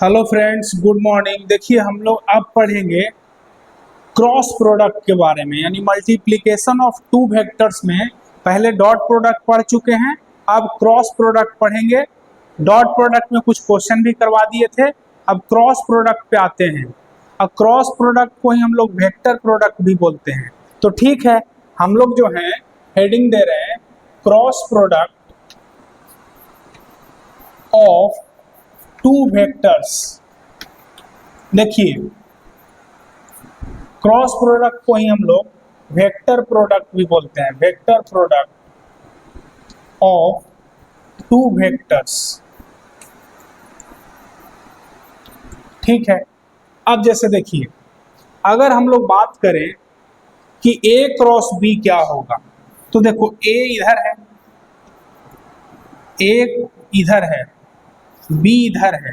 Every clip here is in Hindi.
Hello friends, good morning. देखिए हम लोग अब पढ़ेंगे क्रॉस प्रोडक्ट के बारे में, यानी मल्टीप्लिकेशन ऑफ टू वेक्टर्स में पहले डॉट प्रोडक्ट पढ़ चुके हैं, अब क्रॉस प्रोडक्ट पढ़ेंगे। डॉट प्रोडक्ट में कुछ क्वेश्चन भी करवा दिए थे, अब क्रॉस प्रोडक्ट पे आते हैं। अब क्रॉस प्रोडक्ट को ही हम लोग वेक्टर प्रोडक्ट भी बोलते हैं। तो ठीक है, हम लोग जो है हेडिंग दे रहे हैं cross product of two vectors. देखिए क्रॉस प्रोडक्ट को ही हम लोग वेक्टर प्रोडक्ट भी बोलते हैं, vector product of two vectors. ठीक है, अब जैसे देखिए अगर हम लोग बात करें कि A क्रॉस B क्या होगा, तो देखो A इधर है, A इधर है, B इधर है।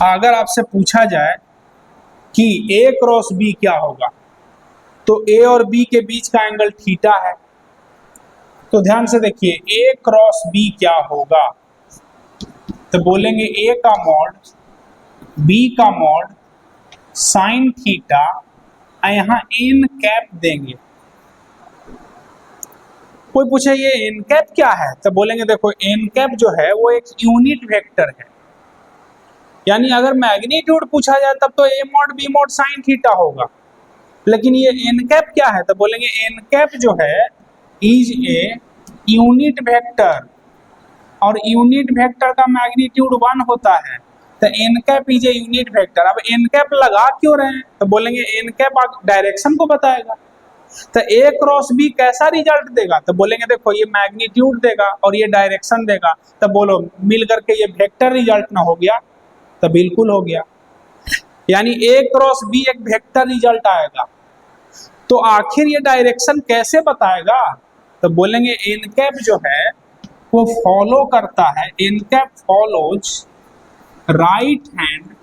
अगर आपसे पूछा जाए कि A क्रॉस B क्या होगा, तो A और B के बीच का एंगल थीटा है। तो ध्यान से देखिए A क्रॉस B क्या होगा, तो बोलेंगे A का मॉड B का मॉड साइन थीटा, यहाँ n कैप देंगे। कोई पूछे ये n कैप क्या है, तो बोलेंगे देखो n कैप जो है वो एक यूनिट वेक्टर है, यानी अगर मैग्नीट्यूड पूछा जाए तब तो a mod b mod sine theta होगा, लेकिन ये n कैप क्या है, तो बोलेंगे n कैप जो है इज ए यूनिट वेक्टर, और यूनिट वेक्टर का मैग्नीट्यूड 1 होता है, तो n cap is a unit vector. अब n कैप लगा क्यों रहे हैं, तो बोलेंगे n कैप डायरेक्शन को बताएगा। तो A क्रॉस B कैसा रिजल्ट देगा, तो बोलेंगे देखो ये मैग्नीट्यूड देगा और ये डायरेक्शन देगा, तो बोलो मिल करके ये वेक्टर रिजल्ट ना हो गया, तो बिल्कुल हो गया, यानी A क्रॉस B एक वेक्टर रिजल्ट आएगा। तो आखिर ये डायरेक्शन कैसे बताएगा, तो बोलेंगे n कैप जो है वो फॉलो करता है, n cap follows right hand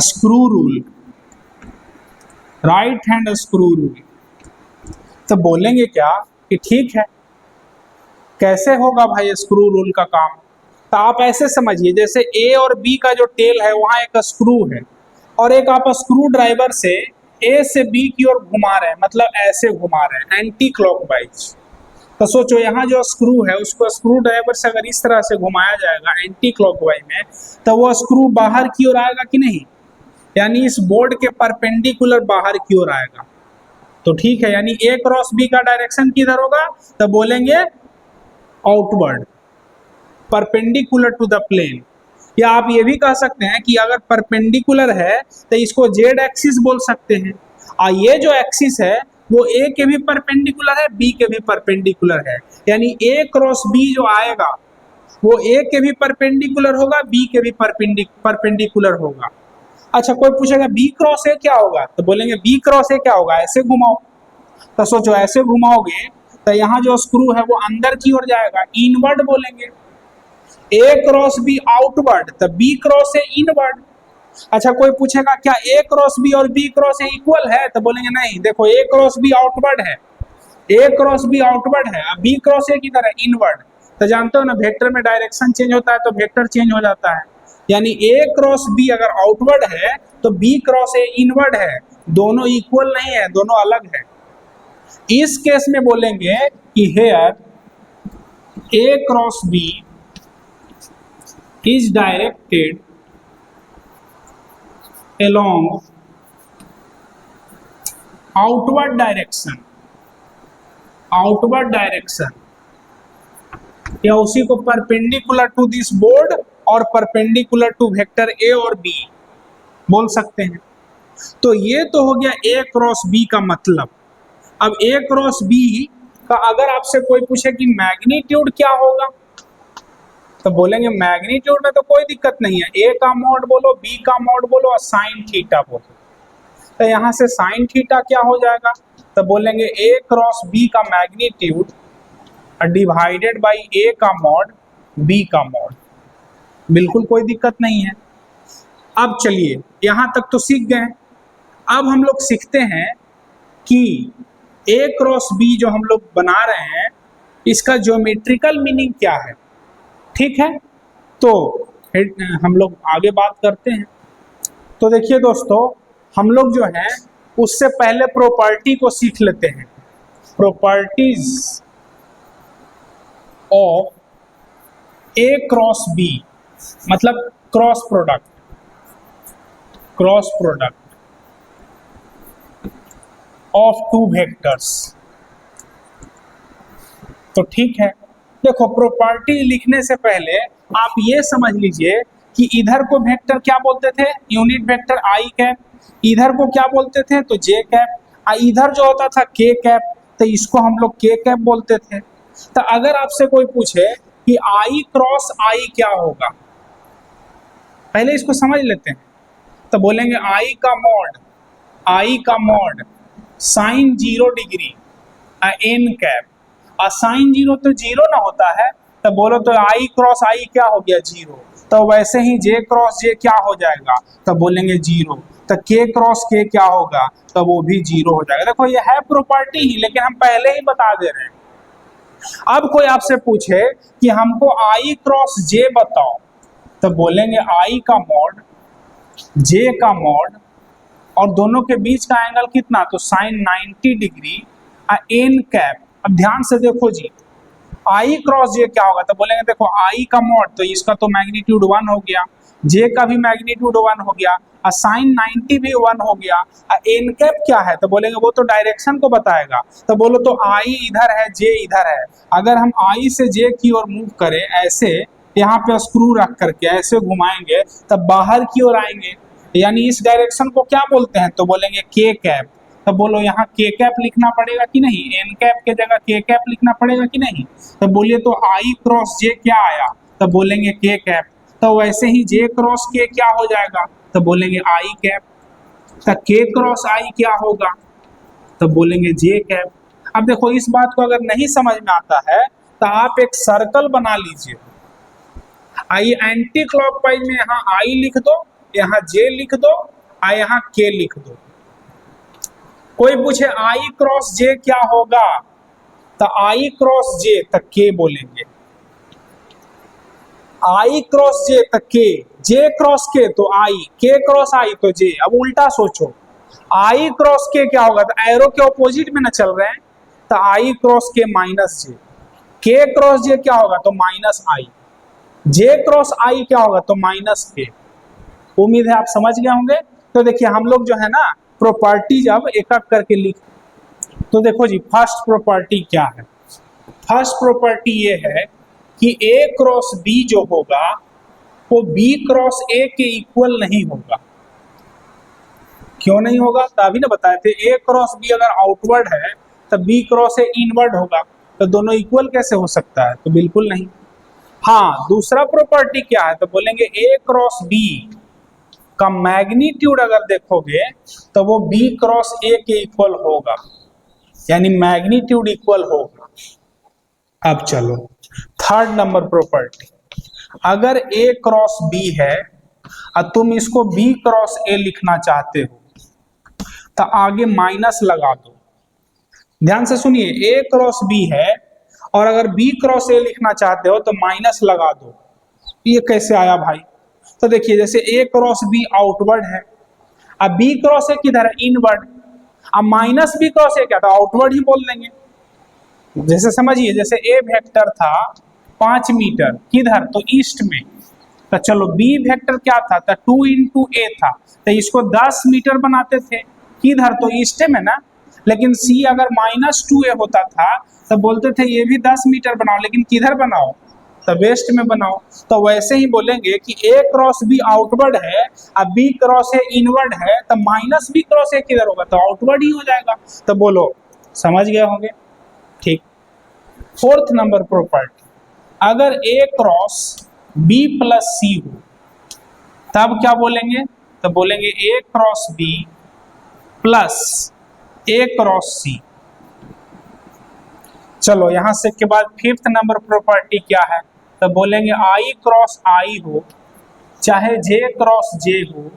screw rule, right hand screw rule. तो बोलेंगे क्या कि ठीक है, कैसे होगा भाई स्क्रू रूल का काम, तो आप ऐसे समझिए जैसे A और B का जो टेल है वहां एक स्क्रू है, और एक आप स्क्रू ड्राइवर से A से B की ओर घुमा रहे हैं, मतलब ऐसे घुमा रहे हैं एंटी क्लॉकवाइज। तो सोचो यहाँ जो स्क्रू है उसको स्क्रू ड्राइवर से अगर इस तरह से घुमाया जाएगा एंटी क्लॉकवाइज में, तो वो स्क्रू बाहर की ओर आएगा कि नहीं, यानी इस बोर्ड के परपेंडिकुलर बाहर की ओर आएगा। तो ठीक है, यानी A क्रॉस B का डायरेक्शन किधर होगा, तो बोलेंगे outward, perpendicular to the plane. या आप ये भी कह सकते हैं कि अगर परपेंडिकुलर है तो इसको जेड एक्सिस बोल सकते हैं, और ये जो एक्सिस है वो A के भी परपेंडिकुलर है, B के भी परपेंडिकुलर है, यानी A क्रॉस B जो आएगा वो A के भी परपेंडिकुलर होगा, B के भी परपेंडिकुलर होगा। अच्छा, कोई पूछेगा B क्रॉस A क्या होगा, तो बोलेंगे B क्रॉस A क्या होगा, ऐसे घुमाओ। तो सोचो ऐसे घुमाओगे तो यहाँ जो स्क्रू है वो अंदर की ओर जाएगा, इनवर्ड बोलेंगे। A क्रॉस B आउटवर्ड, तो B क्रॉस A इनवर्ड। अच्छा, कोई पूछेगा क्या A क्रॉस B और B क्रॉस A इक्वल है, तो बोलेंगे नहीं, देखो A क्रॉस B आउटवर्ड है, A क्रॉस B आउटवर्ड है, B क्रॉस A किधर है, इनवर्ड। तो जानते हो ना वेक्टर में डायरेक्शन चेंज होता है तो वेक्टर चेंज हो जाता है, यानी A क्रॉस B अगर आउटवर्ड है तो B क्रॉस A इनवर्ड है, दोनों इक्वल नहीं है, दोनों अलग है। इस केस में बोलेंगे कि हेयर A क्रॉस B is directed along outward direction, outward direction, या उसी को परपेंडिकुलर टू दिस बोर्ड और परपेंडिकुलर टू वेक्टर A और B बोल सकते हैं। तो ये तो हो गया A क्रॉस B का मतलब। अब A क्रॉस B का अगर आपसे कोई पूछे कि मैग्नीट्यूड क्या होगा, तो बोलेंगे मैग्नीट्यूड में तो कोई दिक्कत नहीं है, A का मॉड बोलो, B का मॉड बोलो और साइन थीटा बोलो। तो यहाँ से साइन थीटा क्या हो जाएगा, तो बोलेंगे A क्रॉस B का मैग्नीट्यूड डिवाइडेड बाई A का मॉड B का मॉड, बिल्कुल कोई दिक्कत नहीं है। अब चलिए यहाँ तक तो सीख गए, अब हम लोग सीखते हैं कि A क्रॉस B जो हम लोग बना रहे हैं इसका ज्योमेट्रिकल मीनिंग क्या है। ठीक है, तो हम लोग आगे बात करते हैं। तो देखिए दोस्तों, हम लोग जो है उससे पहले प्रॉपर्टी को सीख लेते हैं। Properties of a cross b, मतलब cross product of two vectors. तो ठीक है, देखो प्रॉपर्टी लिखने से पहले आप ये समझ लीजिए कि इधर को वेक्टर क्या बोलते थे, यूनिट वेक्टर आई कैप, इधर को क्या बोलते थे तो जे कैप, इधर जो होता था के कैप, तो इसको हम लोग के कैप बोलते थे। तो अगर आपसे कोई पूछे कि आई क्रॉस आई क्या होगा, पहले इसको समझ लेते हैं। तो बोलेंगे आई का mod sine 0 degree n cap, और साइन 0 तो 0 ना होता है, तो बोलो तो आई क्रॉस आई क्या हो गया 0, तो वैसे ही जे क्रॉस जे क्या हो जाएगा, तो बोलेंगे 0। तो के क्रॉस के क्या होगा, तो वो भी 0 हो जाएगा। देखो ये है प्रॉपर्टी ही, लेकिन हम पहले ही बता दे रहे हैं। अब कोई आपसे पूछे कि हमको आई क्रॉस जे बताओ, तो बोलेंगे आई का मॉड जे का मॉड, और दोनों के बीच का एंगल कितना, तो साइन 90 डिग्री एन कैप। अब ध्यान से देखो जी, आई क्रॉस जे क्या होगा, तो बोलेंगे देखो आई का मॉड, तो इसका तो मैग्नीट्यूड 1 हो गया, जे का भी मैग्नीट्यूड 1 हो गया, और साइन 90 भी 1 हो गया, और एन कैप क्या है, तो बोलेंगे वो तो डायरेक्शन को बताएगा। तो बोलो तो आई इधर है जे इधर है, अगर हम आई से जे की ओर मूव करें ऐसे, यहाँ पे स्क्रू रख करके ऐसे घुमाएंगे तब बाहर की ओर आएंगे, यानी इस डायरेक्शन को क्या बोलते हैं, तो बोलेंगे के कैप। तो बोलो यहाँ के कैप लिखना पड़ेगा कि नहीं, एन कैप के जगह के कैप लिखना पड़ेगा कि नहीं। तो बोलिए तो आई क्रॉस जे क्या आया, तो बोलेंगे के कैप। तो वैसे ही जे क्रॉस के क्या हो जाएगा, तो बोलेंगे आई कैप। तो के क्रॉस आई क्या होगा, तो बोलेंगे जे कैप। अब देखो इस बात को अगर नहीं समझ में आता है तो आप एक सर्कल बना लीजिए, आई एंटी क्लॉकवाइज में यहाँ आई लिख दो, यहाँ जे लिख दो, और यहाँ के लिख दो। कोई पूछे आई क्रॉस जे क्या होगा, तो आई क्रॉस जे तक के बोलेंगे, आई क्रॉस जे तक के, जे क्रॉस के तो आई, के क्रॉस आई तो जे। अब उल्टा सोचो, आई क्रॉस के क्या होगा, तो एरो के ऑपोजिट में ना चल रहे हैं, तो आई क्रॉस के माइनस जे, के क्रॉस जे क्या होगा, तो माइनस आई, जे क्रॉस आई क्या होगा, तो माइनस के। उम्मीद है आप समझ गए होंगे। तो देखिए हम लोग जो है ना प्रॉपर्टीज अब एक एक करके लिख, तो देखो जी फर्स्ट प्रॉपर्टी क्या है। फर्स्ट प्रॉपर्टी ये है कि ए क्रॉस बी जो होगा वो बी क्रॉस ए के इक्वल नहीं होगा। क्यों नहीं होगा, तो अभी ना बताए थे, ए क्रॉस बी अगर आउटवर्ड है तो बी क्रॉस ए इनवर्ड होगा, तो दोनों इक्वल कैसे हो सकता है, तो बिल्कुल नहीं। हाँ, दूसरा प्रॉपर्टी क्या है, तो बोलेंगे ए क्रॉस बी का मैग्नीट्यूड अगर देखोगे तो वो बी क्रॉस ए के इक्वल होगा, यानी मैग्नीट्यूड इक्वल होगा। अब चलो थर्ड नंबर प्रॉपर्टी, अगर ए क्रॉस बी है और तुम इसको बी क्रॉस ए लिखना चाहते हो तो आगे माइनस लगा दो। ध्यान से सुनिए, ए क्रॉस बी है और अगर बी क्रॉस ए लिखना चाहते हो तो माइनस लगा दो। ये कैसे आया भाई, तो देखिए जैसे ए क्रॉस बी आउटवर्ड है, अब बी क्रॉस ए किधर है, इनवर्ड, अब माइनस बी क्रॉस ए क्या था, आउटवर्ड ही बोल देंगे। जैसे समझिए, जैसे ए वेक्टर था 5 मीटर किधर, तो ईस्ट में, तो चलो बी वेक्टर क्या था, तो 2 इंटू ए था, तो इसको 10 मीटर बनाते थे किधर, तो ईस्ट में ना। लेकिन सी अगर -2a होता था तो बोलते थे ये भी 10 मीटर बनाओ, लेकिन किधर बनाओ, तो वेस्ट में बनाओ। तो वैसे ही बोलेंगे कि ए क्रॉस बी आउटवर्ड है और बी क्रॉस ए इनवर्ड है, तो माइनस बी क्रॉस ए किधर होगा, तो आउटवर्ड ही हो जाएगा। तो बोलो समझ गए होंगे, ठीक। फोर्थ नंबर प्रॉपर्टी, अगर ए क्रॉस बी प्लस सी हो तब क्या बोलेंगे, तो बोलेंगे ए क्रॉस बी प्लस ए क्रॉस सी। चलो यहां से के बाद फिफ्थ नंबर प्रॉपर्टी क्या है, तो बोलेंगे आई क्रॉस आई हो, चाहे जे क्रॉस जे हो,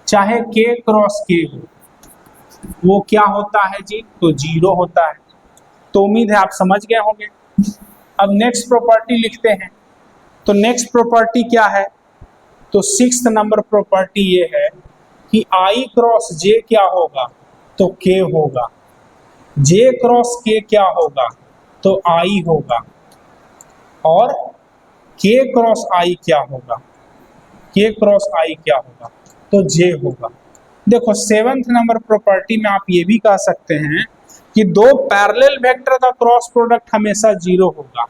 चाहे के क्रॉस के हो, वो क्या होता है जी, तो 0 होता है। तो उम्मीद है आप समझ गए होंगे। अब नेक्स्ट प्रॉपर्टी लिखते हैं, तो नेक्स्ट प्रॉपर्टी क्या है? तो 6th नंबर प्रॉपर्टी ये है कि I क्रॉस J क्या होगा? तो K होगा। J क्रॉस K क्या होगा? तो I होगा। और K क्रॉस I क्या होगा? K क्रॉस I क्या होगा? तो J होगा। देखो 7th नंबर प्रॉपर्टी में आप ये भी कह सकते हैं कि दो पैरेलल वेक्टर का क्रॉस प्रोडक्ट हमेशा 0 होगा।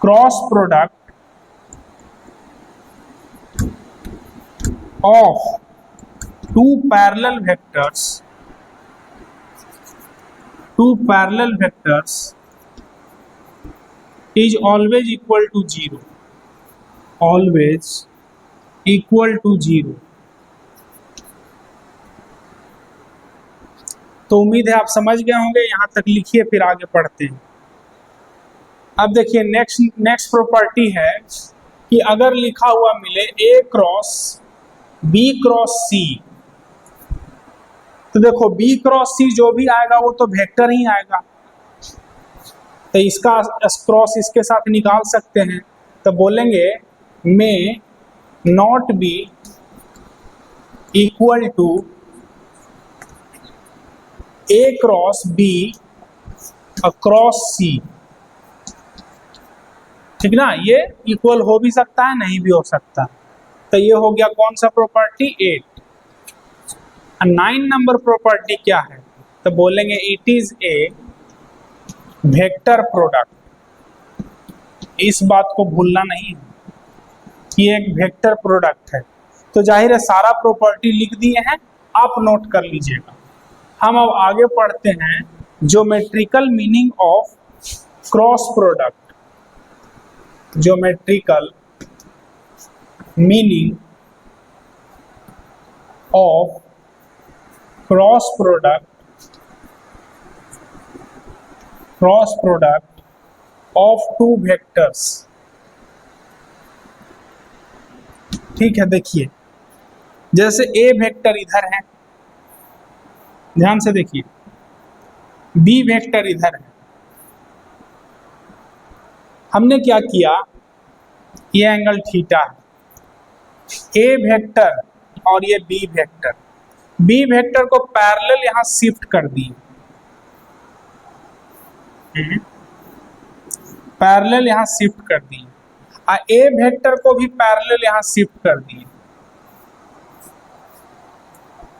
Cross product of two parallel vectors is always equal to 0, always equal to 0। तो उम्मीद है आप समझ गए होंगे, यहां तक लिखिए फिर आगे पढ़ते हैं। अब देखिए नेक्स्ट प्रॉपर्टी है कि अगर लिखा हुआ मिले A क्रॉस B क्रॉस C, तो देखो B क्रॉस C जो भी आएगा वो तो वेक्टर ही आएगा, तो इसका क्रॉस इसके साथ निकाल सकते हैं। तो बोलेंगे may not be equal to A क्रॉस B अक्रॉस C, ठीक ना। ये इक्वल हो भी सकता है, नहीं भी हो सकता। तो ये हो गया कौन सा प्रॉपर्टी? 8। 9 नंबर प्रॉपर्टी क्या है? तो बोलेंगे it is a vector product. इस बात को भूलना नहीं है कि एक वेक्टर प्रोडक्ट है। तो जाहिर है सारा प्रॉपर्टी लिख दिए हैं, आप नोट कर लीजिएगा। हम अब आगे पढ़ते हैं geometrical meaning of cross product. Geometrical meaning of cross product of two vectors. ठीक है, देखिए जैसे ए वेक्टर इधर है, ध्यान से देखिए, बी वेक्टर इधर है। हमने क्या किया, ये एंगल थीटा है, ए वेक्टर और ये बी वेक्टर, बी वेक्टर को पैरेलल यहां शिफ्ट कर दिए, पैरेलल यहां शिफ्ट कर दिए, और ए वेक्टर को भी पैरेलल यहां शिफ्ट कर दिए,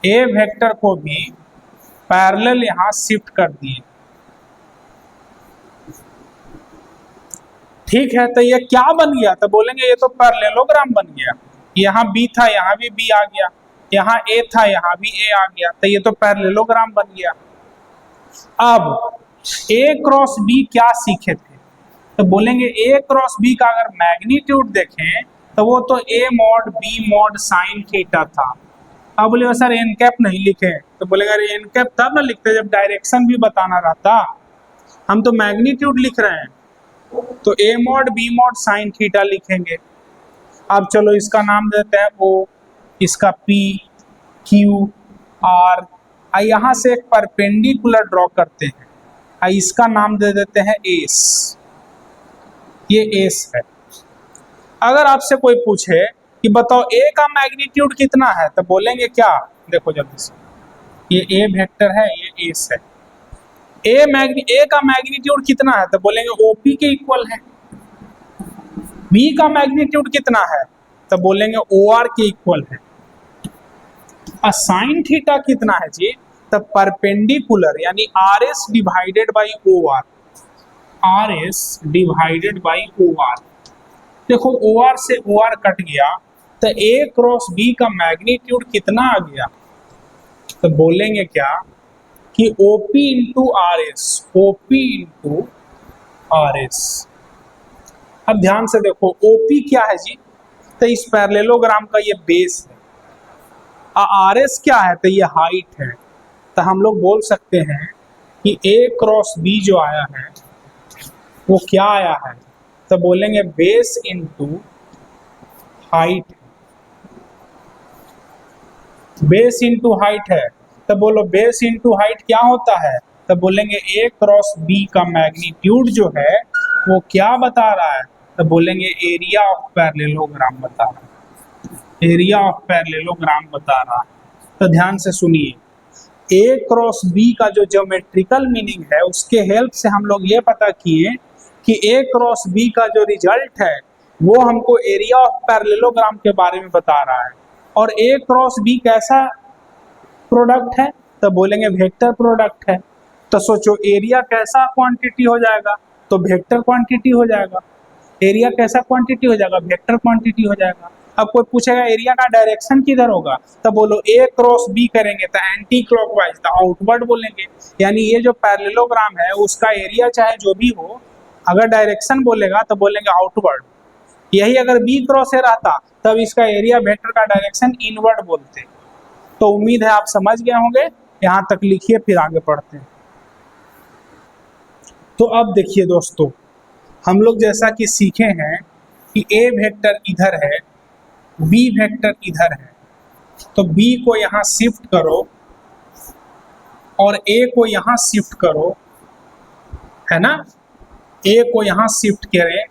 ए वेक्टर को भी पैरेलल यहां शिफ्ट कर दिए। ठीक है, तो ये क्या बन गया? तो बोलेंगे ये तो पैरेललोग्राम बन गया। यहाँ बी था, यहाँ भी बी आ गया, यहाँ ए था, यहाँ भी ए आ गया, तो ये तो पैरेललोग्राम बन गया। अब ए क्रॉस बी क्या सीखे थे? तो बोलेंगे ए क्रॉस बी का अगर मैग्नीट्यूड देखें तो वो तो a mod b mod sine theta था। अब बोलेगा सर एन कैप नहीं लिखे, तो बोलेगा अरे एन कैप तब ना लिखते जब डायरेक्शन भी बताना रहता, हम तो मैग्नीट्यूड लिख रहे हैं। तो a mod b mod sine theta लिखेंगे। अब चलो इसका नाम देते हैं ओ, इसका पी क्यू आर, यहाँ से एक परपेंडिकुलर ड्रॉ करते हैं, इसका नाम दे देते हैं एस, ये एस है। अगर आपसे कोई पूछे कि बताओ ए का मैग्नीट्यूड कितना है, तो बोलेंगे क्या? देखो जल्दी से, ये ए वेक्टर है, ये एस है, ए का मैग्नीट्यूड कितना है? तो बोलेंगे ओपी के इक्वल है। बी का मैग्नीट्यूड कितना है? तो बोलेंगे ओआर के इक्वल है। साइन थीटा कितना है जी? तो परपेंडिकुलर यानी R S divided by O R, R S divided by O R. देखो ओ आर से ओ आर कट गया, तो ए क्रॉस बी का मैग्नीट्यूड कितना आ गया? तो बोलेंगे क्या कि OP into R S, OP into R S. अब ध्यान से देखो OP क्या है जी? तो इस पैरेललोग्राम का ये बेस है, आर एस क्या है? तो ये हाइट है। तो हम लोग बोल सकते हैं कि A क्रॉस B जो आया है वो क्या आया है? तो बोलेंगे base into height, base into height है। तो बोलो बेस इंटू हाइट क्या होता है? तो बोलेंगे A क्रॉस B का मैग्नीट्यूड जो है वो क्या बता रहा है? तो बोलेंगे एरिया ऑफ पैरेललोग्राम बता रहा, एरिया ऑफ पैरेललोग्राम बता रहा। तो ध्यान से सुनिए, ए क्रॉस बी का जो ज्योमेट्रिकल मीनिंग है उसके हेल्प से हम लोग ये पता किए कि ए क्रॉस बी का जो रिजल्ट है वो हमको एरिया ऑफ पैरेललोग्राम के बारे में बता रहा है। और ए क्रॉस बी कैसा प्रोडक्ट है, तो बोलेंगे वेक्टर प्रोडक्ट है। तो सोचो एरिया कैसा क्वांटिटी हो जाएगा, तो वेक्टर क्वांटिटी हो जाएगा। एरिया कैसा क्वांटिटी हो जाएगा, वेक्टर क्वांटिटी हो जाएगा। अब कोई पूछेगा एरिया का डायरेक्शन किधर होगा, तो बोलो ए क्रॉस बी करेंगे तो एंटी क्लॉकवाइज, तो आउटवर्ड बोलेंगे। यानी ये जो पैरेललोग्राम है उसका एरिया चाहे जो भी हो, अगर डायरेक्शन बोलेगा तो बोलेंगे आउटवर्ड। यही अगर बी क्रॉस ए रहता तब इसका एरिया वेक्टर का डायरेक्शन इनवर्ड बोलते। तो उम्मीद है आप समझ गए होंगे, यहाँ तक लिखिए फिर आगे पढ़ते हैं। तो अब देखिए दोस्तों, हम लोग जैसा कि सीखे हैं कि ए वेक्टर इधर है, बी वेक्टर इधर है, तो बी को यहाँ शिफ्ट करो और ए को यहाँ शिफ्ट करो, है ना। ए को यहाँ शिफ्ट करें,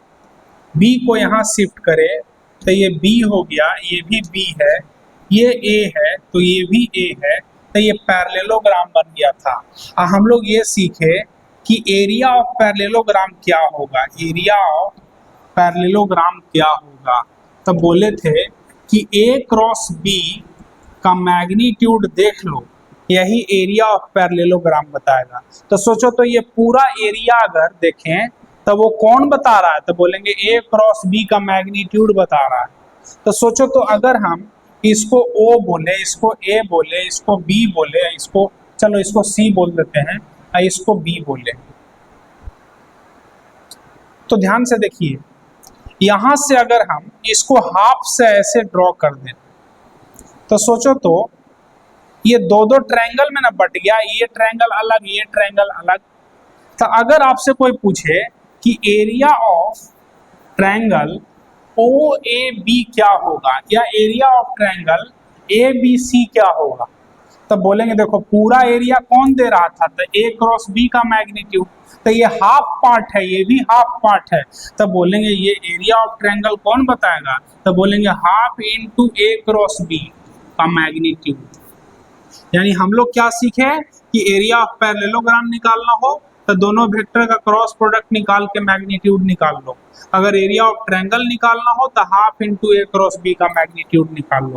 बी को यहाँ शिफ्ट करें, तो ये बी हो गया, ये भी बी है, ये ए है तो ये भी ए है, तो ये पैरेललोग्राम बन गया था। हम लोग ये सीखे कि एरिया ऑफ पैरेललोग्राम क्या होगा, एरिया ऑफ पैरेललोग्राम क्या होगा। तो बोले थे कि ए क्रॉस बी का मैग्नीट्यूड देख लो, यही एरिया ऑफ पैरेललोग्राम बताएगा। तो सोचो, तो ये पूरा एरिया अगर देखें तो वो कौन बता रहा है, तो बोलेंगे ए क्रॉस बी का मैग्नीट्यूड बता रहा है। तो सोचो, तो अगर हम इसको ओ बोले, इसको ए बोले, इसको बी बोले, इसको चलो इसको सी बोल देते हैं, इसको बी बोले, तो ध्यान से देखिए, यहां से अगर हम इसको हाफ से ऐसे ड्रॉ कर दें तो सोचो, तो ये दो दो ट्रायंगल में ना बट गया, ये ट्रायंगल अलग, ये ट्रायंगल अलग। तो अगर आपसे कोई पूछे कि area of triangle O A B क्या होगा या area of triangle A B C क्या होगा, तो बोलेंगे देखो पूरा एरिया कौन दे रहा था, तो ए क्रॉस बी का मैग्नीट्यूड, तो ये हाफ पार्ट है, ये भी हाफ पार्ट है, तो बोलेंगे ये एरिया ऑफ ट्रायंगल कौन बताएगा, तो बोलेंगे हाफ इनटू ए क्रॉस बी का मैग्नीट्यूड। यानी हम लोग क्या सीखे कि एरिया ऑफ पैरेललोग्राम निकालना हो तो दोनों वेक्टर का क्रॉस प्रोडक्ट निकाल के मैग्नीट्यूड निकाल लो। अगर एरिया ऑफ ट्रायंगल निकालना हो तो हाफ इनटू ए क्रॉस बी का मैग्नीट्यूड निकाल लो।